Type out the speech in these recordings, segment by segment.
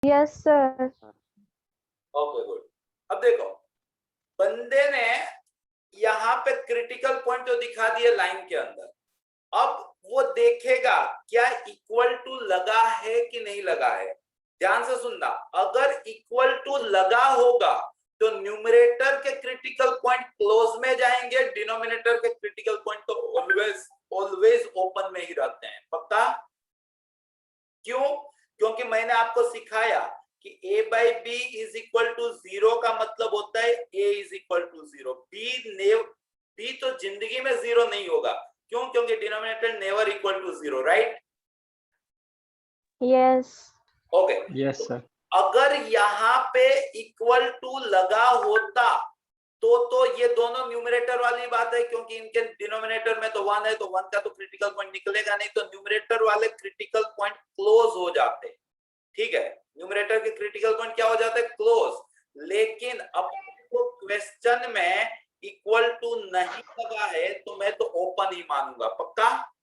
Yes sir. Okay good. अब देखो, बंदे ने यहाँ पे क्रिटिकल पॉइंट तो दिखा दिए लाइन के अंदर। अब वो देखेगा क्या इक्वल टू लगा है कि नहीं लगा है। ध्यान से सुनना, अगर इक्वल टू लगा होगा तो न्यूमरेटर के क्रिटिकल पॉइंट क्लोज में जाएंगे, डिनोमिनेटर के क्रिटिकल पॉइंट तो ऑलवेज ओपन में ही रहते हैं। पक्का? क्यों? क्योंकि मैंने आपको सिखाया कि a by B is equal to 0 का मतलब होता है a is equal to 0। B तो जिंदगी में 0 नहीं होगा। क्यों? क्योंकि denominator never equal to 0, right? Yes. Okay. Yes sir. अगर यहाँ पे इक्वल टू लगा होता तो ये दोनों न्यूमरेटर वाली बात है, क्योंकि इनके डिनोमिनेटर में तो 1 है, तो 1 का तो क्रिटिकल पॉइंट निकलेगा नहीं, तो न्यूमरेटर वाले क्रिटिकल पॉइंट क्लोज हो जाते। ठीक है, न्यूमरेटर के क्रिटिकल पॉइंट क्या हो जाते हैं? क्लोज। लेकिन अब क्वेश्चन में इक्वल टू नहीं लगा है तो मैं तो ओपन ही मानूंगा। पक्का?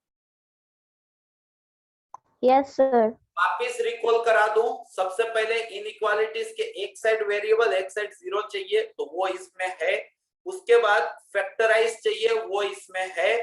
Yes sir. वापिस रिकॉल करा दूं। सबसे पहले इनइक्वालिटीज के एक साइड वेरिएबल, एक साइड 0 चाहिए, तो वो इसमें है। उसके बाद फैक्टराइज चाहिए, वो इसमें है।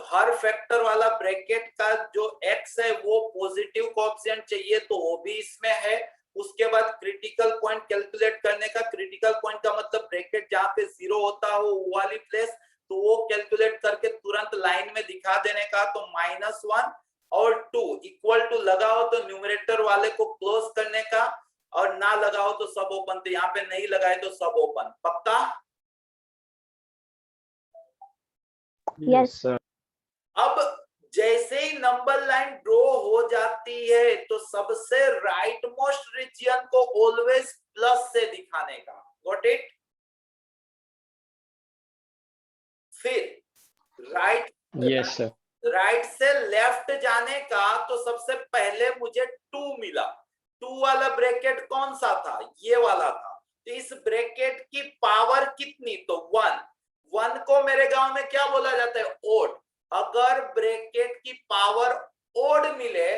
हर फैक्टर वाला ब्रैकेट का जो x है वो पॉजिटिव कोएफिशिएंट चाहिए, तो वो भी इसमें है। उसके बाद क्रिटिकल पॉइंट कैलकुलेट करने का, क्रिटिकल पॉइंट का मतलब ब्रैकेट जहां पे 0 होता हो वो वाली प्लेस, तो वो कैलकुलेट करके तुरंत लाइन में दिखा देने का। तो -1 और 2 इक्वल टू लगाओ तो न्यूमरेटर वाले को क्लोज करने का, और ना लगाओ तो सब ओपन। तो यहाँ पे नहीं लगाए तो सब ओपन। पक्का? Yes sir. अब जैसे ही नंबर लाइन ड्रॉ हो जाती है तो सबसे राइट मोस्ट रीजन को ऑलवेज प्लस से दिखाने का। Got it? फिर राइट यस सर। राइट से लेफ्ट जाने का, तो सबसे पहले मुझे 2 मिला। 2 वाला ब्रैकेट कौन सा था? ये वाला था। तो इस ब्रैकेट की पावर कितनी? तो 1। 1 को मेरे गांव में क्या बोला जाता है? ओड। अगर ब्रैकेट की पावर ओड मिले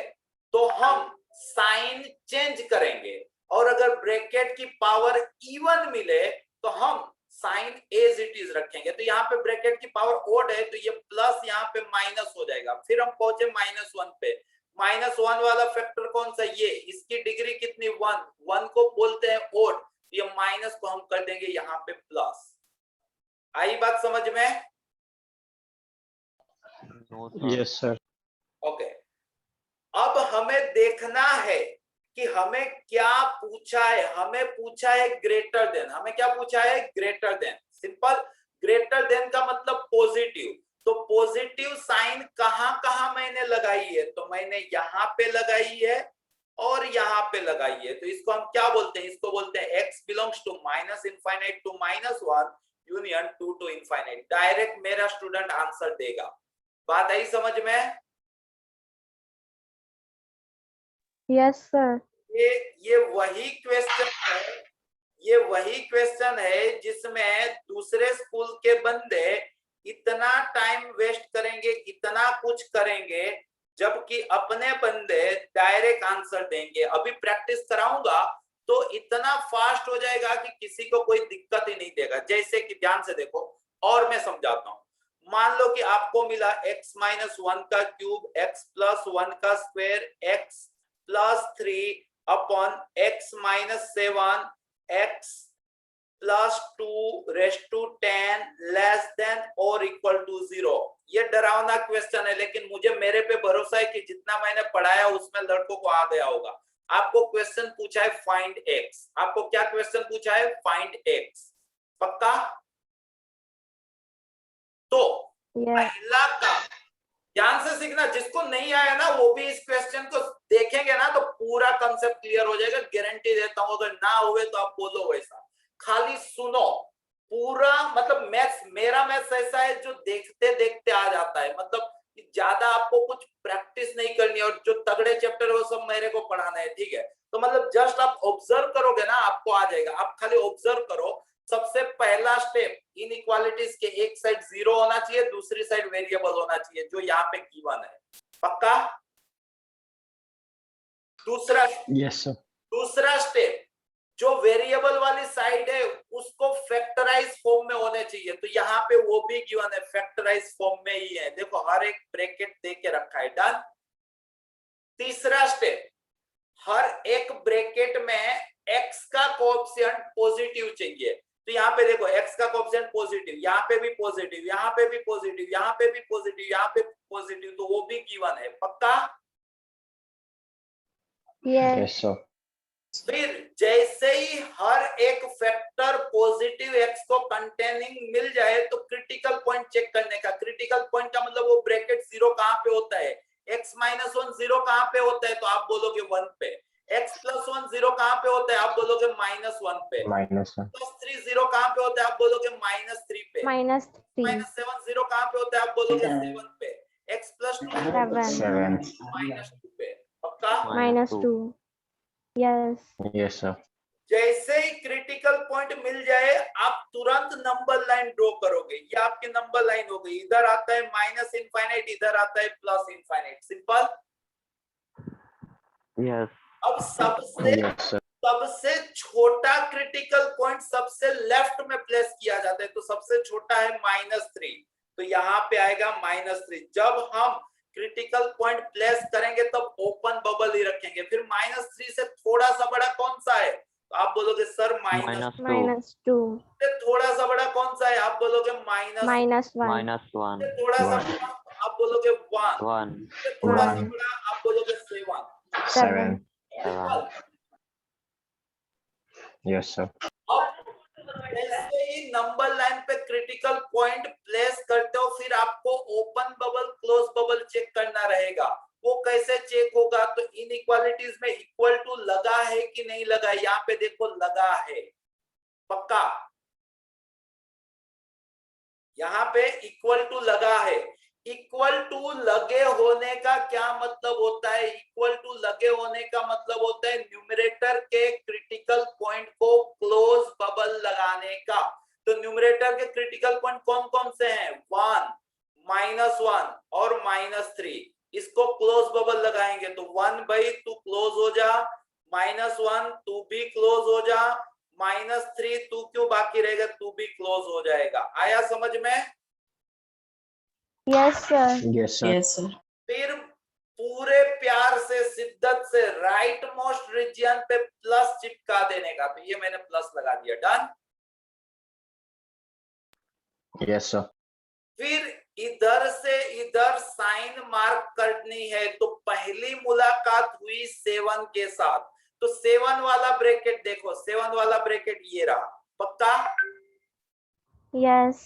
तो हम साइन चेंज करेंगे, और अगर ब्रैकेट की पावर इवन मिले तो हम साइन एज इट इज रखेंगे। तो यहाँ पे ब्रैकेट की पावर ओड है तो ये प्लस यहाँ पे माइनस हो जाएगा। फिर हम पहुंचे -1 पे। -1 वाला फैक्टर कौन सा? ये। इसकी डिग्री कितनी? 1। 1 को बोलते हैं ओड। ये माइनस को हम कर देंगे यहाँ पे प्लस। आई बात समझ में? Yes sir. ओके। अब हमें देखना है कि हमें क्या पूछा है। हमें पूछा है ग्रेटर देन। हमें क्या पूछा है? Greater than. Simple. Greater than का मतलब पॉजिटिव। तो पॉजिटिव साइन कहां कहां मैंने लगाई है? तो मैंने यहां पे लगाई है और यहां पे लगाई है। तो इसको हम क्या बोलते हैं? इसको बोलते हैं x belongs to -infinite to -1 union 2 to infinite. Direct मेरा स्टूडेंट आंसर देगा। बात आई समझ में? Yes sir. ये वही क्वेश्चन है। ये वही क्वेश्चन है जिसमें दूसरे स्कूल के बंदे इतना टाइम वेस्ट करेंगे, इतना कुछ करेंगे, जबकि अपने बंदे डायरेक्ट आंसर देंगे। अभी प्रैक्टिस कराऊंगा तो इतना फास्ट हो जाएगा कि किसी को कोई दिक्कत ही नहीं देगा। जैसे कि ध्यान से देखो और मैं समझाता हूं। मान लो कि आपको मिला x-1 का क्यूब, x+1 का square, x+3 upon x-7 x+2 less than और इक्वल टू 0। ये डरावना क्वेश्चन है, लेकिन मुझे मेरे पे भरोसा है कि जितना मैंने पढ़ाया उसमें लड़कों को आ गया होगा। आपको क्वेश्चन पूछा है फाइंड x। आपको क्या क्वेश्चन पूछा है? Find x। पक्का? तो पहला काम ध्यान से सीखना। जिसको नहीं आया ना वो भी इस क्वेश्चन को देखेंगे ना तो पूरा कंसेप्ट क्लियर हो जाएगा, गारंटी देता हूं। अगर ना हुए तो आप बोलो वैसा, खाली सुनो पूरा। मतलब मैथ्स, मेरा मैथ्स ऐसा है जो देखते देखते आ जाता है। मतलब ज्यादा आपको कुछ प्रैक्टिस नहीं करनी, और जो तगड़े चैप्टर है वो सब मेरे को पढ़ाना है। ठीक है? तो मतलब जस्ट आप ऑब्जर्व करोगे ना आपको आ जाएगा। आप खाली ऑब्जर्व करो। सबसे पहला स्टेप, इनइक्वालिटीज के एक साइड 0 होना चाहिए, दूसरी साइड वेरिएबल होना चाहिए, जो यहाँ पे गिवन है। पक्का? दूसरा यस सर। दूसरा स्टेप, जो वेरिएबल वाली साइड है उसको फैक्टराइज फॉर्म में होने चाहिए, तो यहाँ पे वो भी गिवन है, फैक्टराइज फॉर्म में ही है। देखो हर एक ब्रैकेट दे के रखा है। डन। तीसरा स्टेप, हर एक ब्रैकेट में x का कोएफिशिएंट पॉजिटिव चाहिए, तो यहाँ पे देखो x का कोएफिशिएंट पॉजिटिव, यहाँ पे भी पॉजिटिव, यहाँ पे भी पॉजिटिव, यहाँ पे भी पॉजिटिव, यहाँ पे पॉजिटिव, तो वो भी गिवन है। पक्का? Yes. Yes, sir. फिर जैसे ही हर एक फैक्टर पॉजिटिव x को कंटेनिंग मिल जाए तो क्रिटिकल पॉइंट चेक करने का। क्रिटिकल पॉइंट का मतलब वो ब्रैकेट जीरो कहाँ पे होता है, x माइनस वन जीरो कहाँ पे होता है, तो आप बोलोगे 1 पे। x प्लस वन जीरो कहाँ पे होता है, आप बोलोगे -1 पे। -1. प्लस 3 जीरो कहाँ पे होता है, आप बोलोगे -3 पे। -3. -7 जीरो कहाँ पे होता है, आप बोलोगे 7 पे। x plus 2 7. -2 पे। पक्का? -2. Yes. Yes, sir. जैसे ही क्रिटिकल पॉइंट मिल जाए आप तुरंत नंबर लाइन ड्रॉ करोगे। ये आपकी नंबर लाइन हो गई। इधर आता है -इनफाइनाइट, इधर आता है +इनफाइनाइट। सिंपल। Yes. अब सबसे Yes, sir. सबसे छोटा क्रिटिकल पॉइंट सबसे लेफ्ट में प्लेस किया जाता है, तो सबसे छोटा है -3, तो यहाँ पे आएगा -3। जब हम क्रिटिकल पॉइंट प्लेस करेंगे तब ओपन बबल ही रखेंगे। फिर -3 से थोड़ा सा बड़ा कौन सा है, तो आप बोलोगे सर -2। -2. से थोड़ा सा बड़ा कौन सा है, आप बोलोगे -1। -1. से थोड़ा सा One. बड़ा आप बोलोगे 1। 1. से थोड़ा सा 1. बड़ा आप बोलोगे 7। 7. सिंपल। Yes, sir. अब जैसे ही नंबर लाइन पे क्रिटिकल पॉइंट प्लेस करते हो फिर आपको open bubble close bubble check करना रहेगा। वो कैसे चेक होगा, तो इनइक्वालिटीज में इक्वल टू लगा है कि नहीं लगा है, यहाँ पे देखो लगा है। पक्का? यहाँ पे इक्वल टू लगा है। इक्वल टू लगे होने का क्या मतलब होता है, इक्वल टू लगे होने का मतलब होता है न्यूमरेटर के क्रिटिकल पॉइंट को क्लोज बबल लगाने का। तो न्यूमरेटर के क्रिटिकल पॉइंट कौन कौन से हैं, 1, -1 और -3। इसको क्लोज बबल लगाएंगे तो 1/, तू क्लोज हो जा, -1 तू भी क्लोज हो जा, -3 तू क्यों बाकी रहेगा, तू भी क्लोज हो जाएगा। आया समझ में? Yes, sir. Yes, sir. Yes, sir. फिर पूरे प्यार से शिद्दत से राइट मोस्ट रीजन पे प्लस चिपका देने का, तो ये मैंने प्लस लगा दिया। डन। Yes, sir. फिर इधर से इधर साइन मार्क करनी है, तो पहली मुलाकात हुई 7 के साथ, तो 7 वाला ब्रैकेट देखो, 7 वाला ब्रैकेट ये रहा। पक्का? Yes.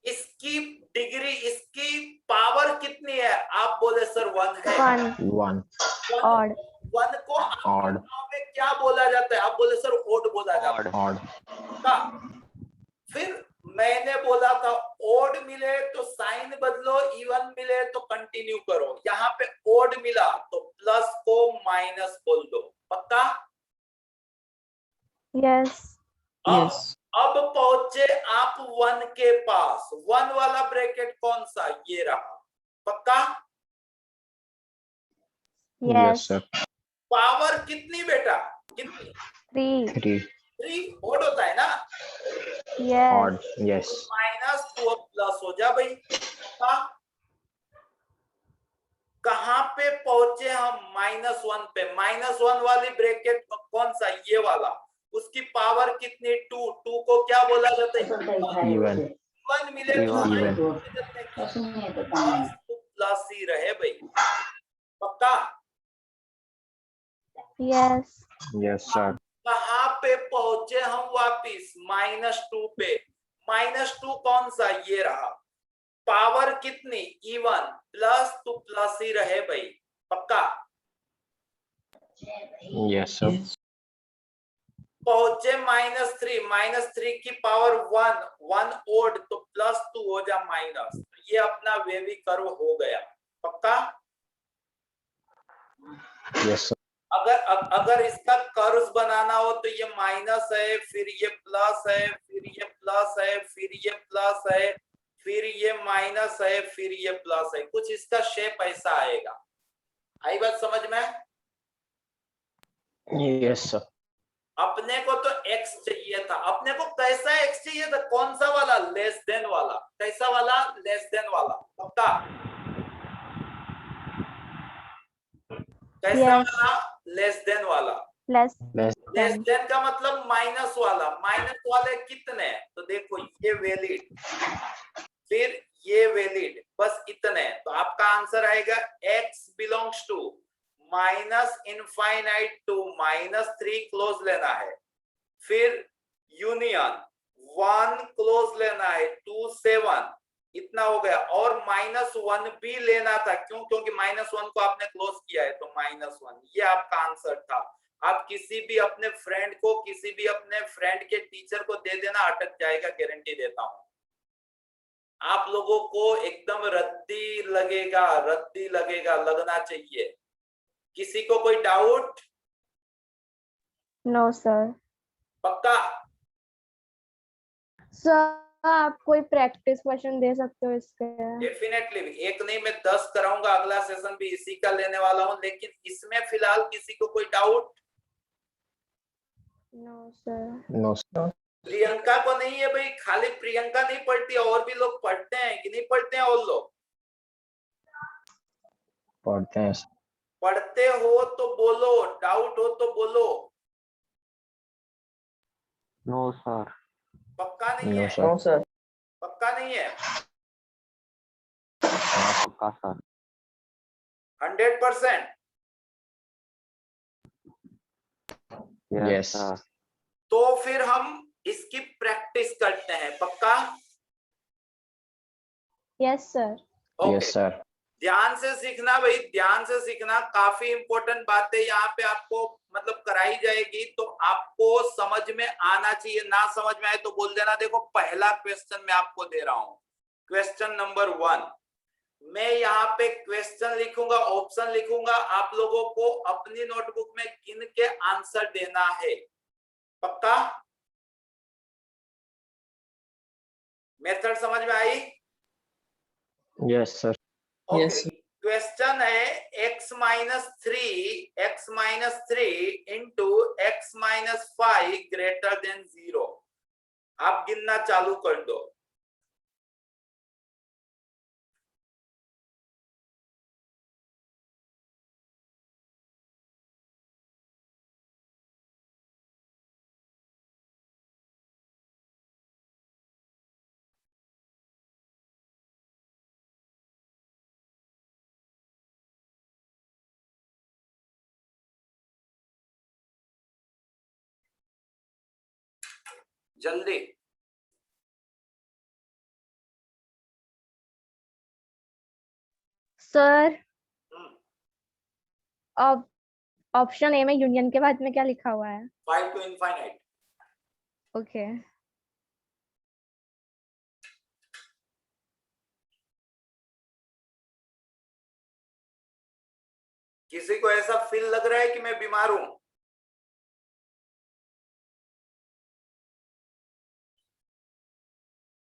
इसकी डिग्री, इसकी पावर कितनी है, आप बोले सर 1 है। 1. 1. Odd. 1 को Odd. में क्या बोला जाता है, आप बोले सर ओड बोला जाता है। Odd. का? फिर मैंने बोला था ओड मिले तो साइन बदलो, इवन मिले तो कंटिन्यू करो। यहाँ पे ओड मिला तो प्लस को माइनस बोल दो। पक्का? Yes. Yes. अब पहुंचे आप 1 के पास। 1 वाला ब्रैकेट कौन सा, ये रहा। पक्का? Yes, Yes. sir. पावर कितनी बेटा, कितनी? 3. 3. 3 ओड होता है ना, Yes. Odd. Yes. -2 प्लस हो जा भाई। कहां पे पहुंचे हम, -1 पे। -1 वाली ब्रैकेट कौन सा, ये वाला, उसकी पावर कितनी, 2। 2 को क्या बोला जाता है, Even. 1 मिले तो प्लस ही रहे भाई। पक्का? Yes. Yes, sir. कहां पे पहुंचे हम वापिस, -2 पे। -2 कौन सा, ये रहा। पावर कितनी, इवन, प्लस तो प्लस ही रहे भाई। पक्का? Yes, sir. Yes. पहुंचे -3 की पावर 1 ओड तो +2 हो जा माइनस, ये अपना वेवी कर्व हो गया। पक्का? Yes, sir. अगर इसका कर्व बनाना हो तो ये माइनस है, फिर ये प्लस है, फिर ये प्लस है, फिर ये प्लस है, फिर ये माइनस है, फिर ये प्लस है। कुछ इसका शेप ऐसा आएगा। आई बात समझ में? Yes, sir. अपने को तो x चाहिए था, अपने को कैसा x चाहिए था, कौन सा वाला, लेस देन वाला, कैसा वाला, लेस देन वाला, पक्का, कैसा Yes. वाला, लेस देन वाला। Less Less. Less than. Than का मतलब माइनस वाला, माइनस वाले कितने, तो देखो ये वैलिड, फिर ये वैलिड, बस इतने, तो आपका आंसर आएगा x belongs to minus infinite to -3 close लेना है, फिर यूनियन 1 क्लोज लेना है 2 7, इतना हो गया, और -1 भी लेना था, क्यों, क्योंकि -1 को आपने क्लोज किया है, तो -1, ये आपका आंसर था। आप किसी भी अपने फ्रेंड को, किसी भी अपने फ्रेंड के टीचर को दे देना, अटक जाएगा, गारंटी देता हूं। आप लोगों को एकदम रद्दी लगेगा, रद्दी लगेगा, लगना चाहिए। किसी को कोई डाउट? No, sir. पक्का? सर आप कोई प्रैक्टिस क्वेश्चन दे सकते हो इसके? डेफिनेटली, एक नहीं मैं 10 कराऊंगा, अगला सेशन भी इसी का लेने वाला हूं, लेकिन इसमें फिलहाल किसी को कोई doubt? No, sir. No, sir. Priyanka को नहीं है भाई, खाली प्रियंका नहीं पढ़ती, और भी लोग पढ़ते हैं कि नहीं पढ़ते हैं, और लोग पढ़ते हैं, sir. पढ़ते हो तो बोलो, डाउट हो तो बोलो। No sir. पक्का नहीं No, है? sir. सर। पक्का नहीं है? पक्का सर। 100%? Yes. सर। तो फिर हम इसकी प्रैक्टिस करते हैं, पक्का? Yes, sir. Yes, sir. ध्यान से सीखना भाई, ध्यान से सीखना, काफी इंपॉर्टेंट बातें यहाँ पे आपको मतलब कराई जाएगी, तो आपको समझ में आना चाहिए, ना समझ में आए तो बोल देना। देखो पहला क्वेश्चन मैं आपको दे रहा हूं, क्वेश्चन नंबर 1, मैं यहाँ पे क्वेश्चन लिखूंगा, ऑप्शन लिखूंगा, आप लोगों को अपनी नोटबुक में गिन के आंसर देना है, पक्का? मेथड समझ में आई? Yes, sir. Yes, okay, question है x-3 into x-5 greater than 0। आप गिनना चालू कर दो। जल्दी। सर अब ऑप्शन ए में यूनियन के बाद में क्या लिखा हुआ है? 5 to infinite। ओके। किसी को ऐसा फील लग रहा है कि मैं बीमार हूं?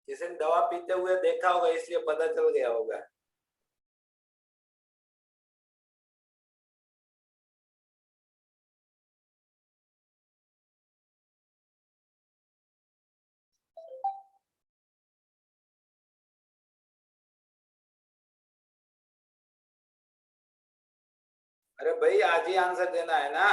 किसी ने दवा पीते हुए देखा होगा, इसलिए पता चल गया होगा। अरे भाई आज ही आंसर देना है ना।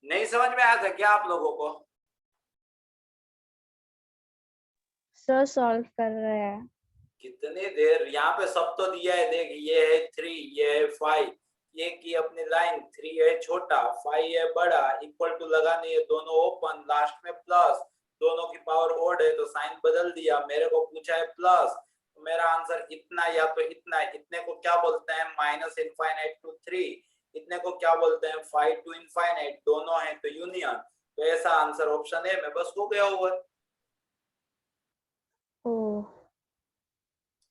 नहीं समझ में आया था क्या आप लोगों को? सर सॉल्व कर रहे हैं। कितनी देर? यहाँ पे सब तो दिया है, देख, ये है 3, ये है 5, ये की अपनी लाइन, 3 है छोटा, 5 है बड़ा, इक्वल टू लगानी है, दोनों ओपन, लास्ट में प्लस, दोनों की पावर ओड है तो साइन बदल दिया, मेरे को पूछा है प्लस, तो मेरा आंसर इतना या तो इतना है, इतने को क्या बोलते हैं, -∞ to 3, इतने को क्या बोलते हैं, फाई टू इनफाइनाइट, दोनों है तो यूनियन। तो ऐसा आंसर ऑप्शन ए में बस हो गया हुआ। ओह,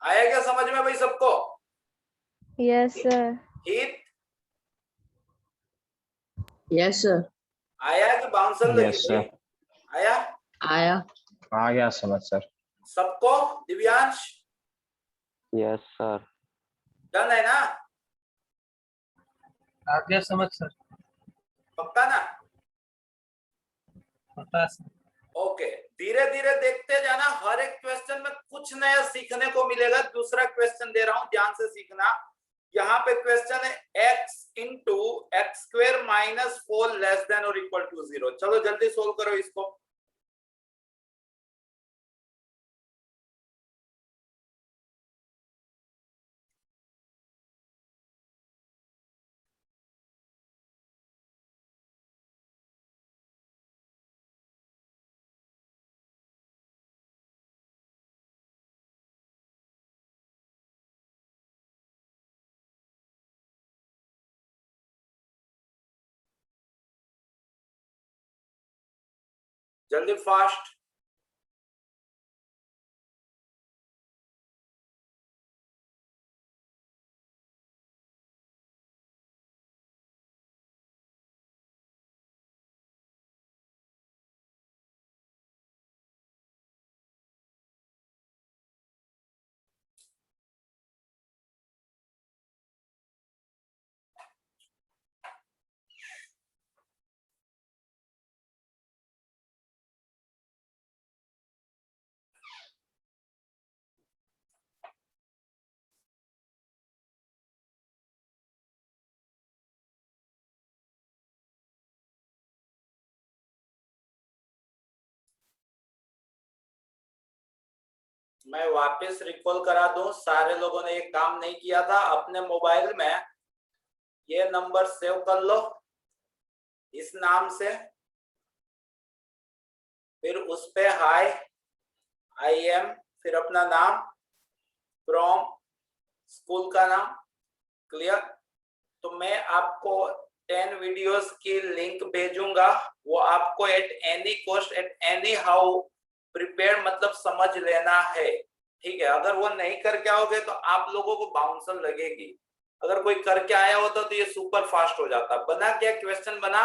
आया क्या समझ में भाई सबको? Yes sir. हित यस सर। आया कि बाउंसर लगी Yes, भाई? sir. आया आया। आ गया समझ सर। सबको? Divyansh Yes, sir. डन है ना? आ गया समझ सर। पक्का ना? पता सर। ओके, धीरे धीरे देखते जाना, हर एक क्वेश्चन में कुछ नया सीखने को मिलेगा। दूसरा क्वेश्चन दे रहा हूं, ध्यान से सीखना। यहाँ पे क्वेश्चन है x into x square minus 4 less than और इक्वल टू 0। चलो जल्दी सोल्व करो इसको। जल्दी फास्ट। मैं वापस रिकॉल करा दूं, सारे लोगों ने ये काम नहीं किया था। अपने मोबाइल में ये नंबर सेव कर लो इस नाम से, फिर उस पे हाय आई एम, फिर अपना नाम, फ्रॉम, स्कूल का नाम, क्लियर। तो मैं आपको 10 वीडियोस की लिंक भेजूंगा, वो आपको at any cost at any how prepare मतलब समझ लेना है, ठीक है। अगर वो नहीं करके आओगे तो आप लोगों को बाउंसर लगेगी। अगर कोई करके आया होता तो ये सुपर फास्ट हो जाता। बना क्या क्वेश्चन बना?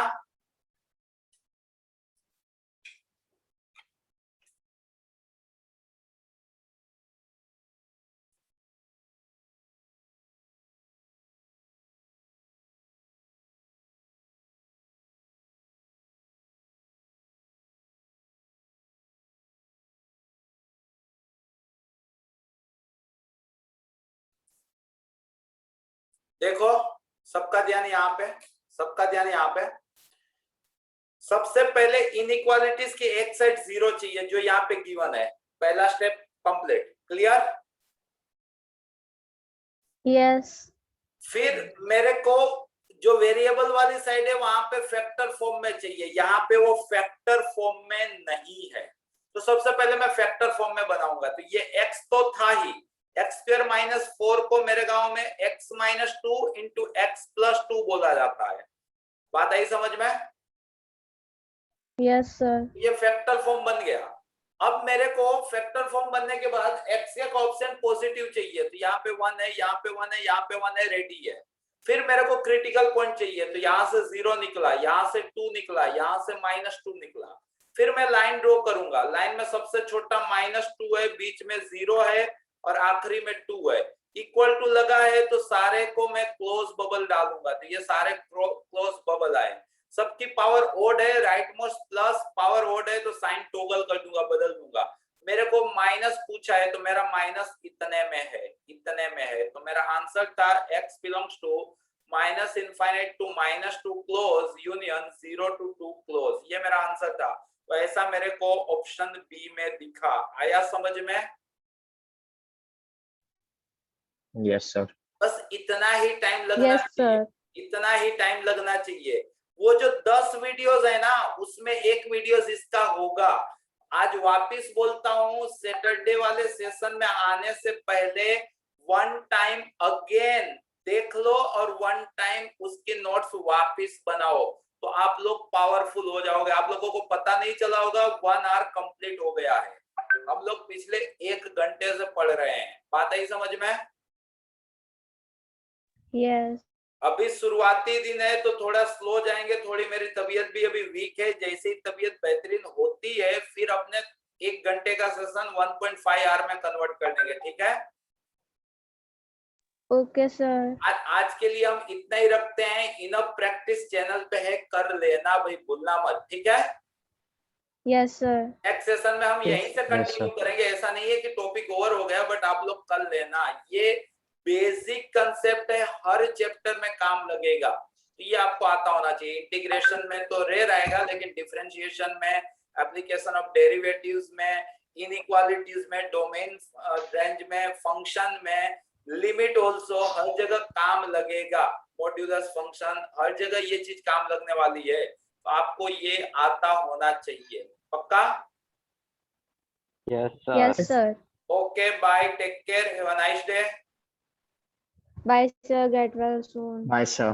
देखो सबका ध्यान यहाँ पे, सबका ध्यान यहाँ पे। सबसे पहले इनइक्वालिटीज की एक साइड 0 चाहिए जो यहाँ पे गिवन है। पहला स्टेप कंप्लीट, क्लियर। यस। फिर मेरे को जो वेरिएबल वाली साइड है वहां पे फैक्टर फॉर्म में चाहिए, यहाँ पे वो फैक्टर फॉर्म में नहीं है। तो सबसे पहले मैं फैक्टर फॉर्म में बनाऊंगा। तो ये x तो था ही, एक्स स्क्वायर माइनस 4 को मेरे गांव में x minus 2 into x plus 2 बोला जाता है। बात आई समझ में? Yes sir. ये फैक्टर फॉर्म बन गया। अब मेरे को फैक्टर फॉर्म बनने के बाद x का कोएफिशिएंट पॉजिटिव चाहिए। तो यहाँ पे 1 है, यहाँ पे 1 है, यहाँ पे 1 है, रेडी है। फिर मेरे को क्रिटिकल पॉइंट चाहिए। तो यहाँ से 0 निकला, यहाँ से 2 निकला, यहाँ से -2 निकला। फिर मैं लाइन ड्रॉ करूंगा। लाइन में सबसे छोटा -2 है, बीच में 0 है और आखिरी में 2 है। इक्वल टू लगा है तो सारे को मैं क्लोज बबल डालूंगा। तो ये सारे क्लोज बबल आए। सबकी पावर ओड है, right most plus, power odd है तो साइन टॉगल कर दूंगा, बदल दूंगा। मेरे को माइनस पूछा है तो मेरा माइनस इतने में है, इतने में है। तो मेरा आंसर था x belongs to minus infinite to -2 close union 0 to 2 close. ये मेरा आंसर था। तो ऐसा मेरे को ऑप्शन बी में दिखा। आया समझ में? Yes sir. बस इतना ही टाइम लगना यस चाहिए, सर। इतना ही टाइम लगना चाहिए। वो जो 10 वीडियोस है ना, उसमें एक वीडियोस इसका होगा। आज वापिस बोलता हूँ, सैटरडे वाले सेशन में आने से पहले 1 टाइम अगेन देख लो और वन टाइम उसके नोट्स वापस बनाओ, तो आप लोग पावरफुल हो जाओगे। आप लोगों को पता नहीं चला होगा 1 आवर कंप्लीट हो गया है। हम लोग पिछले 1 घंटे से पढ़ रहे हैं। बात आई समझ में? यस। अभी शुरुआती दिन है तो थोड़ा स्लो जाएंगे, थोड़ी मेरी तबीयत भी अभी वीक है। जैसे ही तबीयत बेहतरीन होती है फिर अपने 1 घंटे का सेशन 1.5 आवर में कन्वर्ट कर देंगे, ठीक है? Okay sir. आज के लिए हम इतना ही रखते हैं। इनफ प्रैक्टिस चैनल पे है, कर लेना भाई, भूलना मत, ठीक है? Yes sir. नेक्स्ट सेशन में हम यहीं से Yes, कंटिन्यू sir. करेंगे। ऐसा नहीं है कि टॉपिक ओवर हो गया, बट आप लोग कर लेना। ये बेसिक कंसेप्ट है, हर चैप्टर में काम लगेगा, तो ये आपको आता होना चाहिए। इंटीग्रेशन में तो रेयर आएगा, लेकिन डिफरेंशिएशन में, एप्लीकेशन ऑफ डेरिवेटिव्स में, इनइक्वालिटीज में, डोमेन रेंज में, फंक्शन में, लिमिट ऑल्सो, हर जगह काम लगेगा। मॉड्यूलस फंक्शन, हर जगह ये चीज काम लगने वाली है, तो आपको ये आता होना चाहिए। पक्का? Yes, sir. Yes sir. Okay, bye, take care, have a nice day. Bye sir, get well soon. Bye, sir.